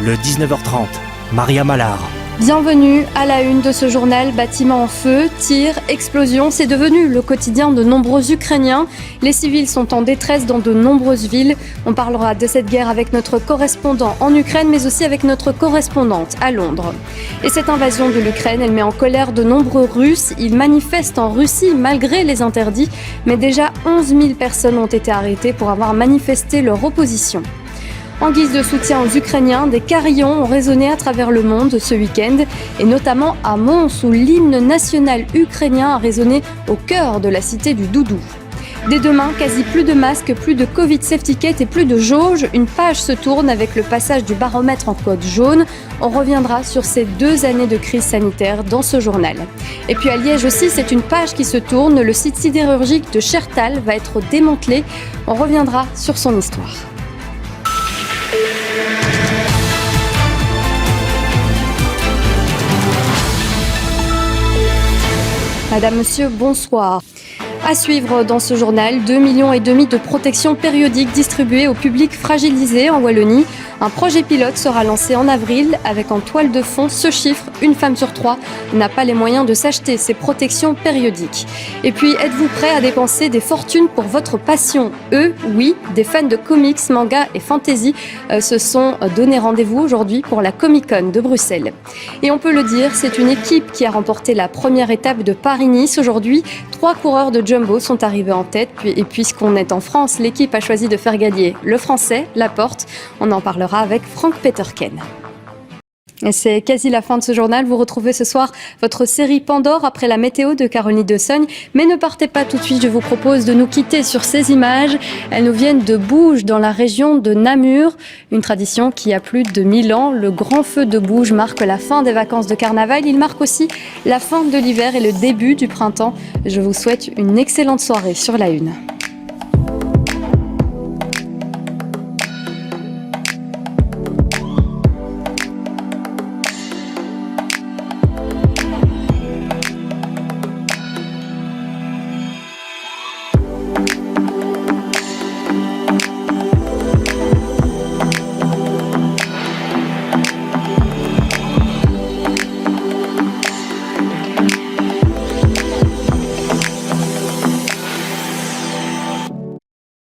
le 19h30, Maria Mallard. Bienvenue à la une de ce journal. Bâtiments en feu, tirs, explosions, c'est devenu le quotidien de nombreux Ukrainiens. Les civils sont en détresse dans de nombreuses villes. On parlera de cette guerre avec notre correspondant en Ukraine, mais aussi avec notre correspondante à Londres. Et cette invasion de l'Ukraine, elle met en colère de nombreux Russes. Ils manifestent en Russie malgré les interdits, mais déjà 11 000 personnes ont été arrêtées pour avoir manifesté leur opposition. En guise de soutien aux Ukrainiens, des carillons ont résonné à travers le monde ce week-end, et notamment à Mons, où l'hymne national ukrainien a résonné au cœur de la cité du Doudou. Dès demain, quasi plus de masques, plus de Covid Safety Kit et plus de jauges. Une page se tourne avec le passage du baromètre en code jaune. On reviendra sur ces 2 années de crise sanitaire dans ce journal. Et puis à Liège aussi, c'est une page qui se tourne. Le site sidérurgique de Chertal va être démantelé. On reviendra sur son histoire. Madame, Monsieur, bonsoir. À suivre dans ce journal, 2,5 millions de protections périodiques distribuées au public fragilisé en Wallonie. Un projet pilote sera lancé en avril avec en toile de fond ce chiffre, une femme sur 3 n'a pas les moyens de s'acheter ces protections périodiques. Et puis, êtes-vous prêt à dépenser des fortunes pour votre passion ? Eux, oui, des fans de comics, manga et fantasy se sont donné rendez-vous aujourd'hui pour la Comic-Con de Bruxelles. Et on peut le dire, c'est une équipe qui a remporté la première étape de Paris-Nice. Aujourd'hui, 3 coureurs de Jumbo sont arrivés en tête. Et puisqu'on est en France, l'équipe a choisi de faire gagner le Français, Laporte. On en parlera avec Frank Peterken. Et c'est quasi la fin de ce journal. Vous retrouvez ce soir votre série Pandore après la météo de Caroline de Sogne. Mais ne partez pas tout de suite, je vous propose de nous quitter sur ces images. Elles nous viennent de Bouges, dans la région de Namur. Une tradition qui a plus de 1000 ans. Le grand feu de Bouges marque la fin des vacances de carnaval. Il marque aussi la fin de l'hiver et le début du printemps. Je vous souhaite une excellente soirée sur La Une.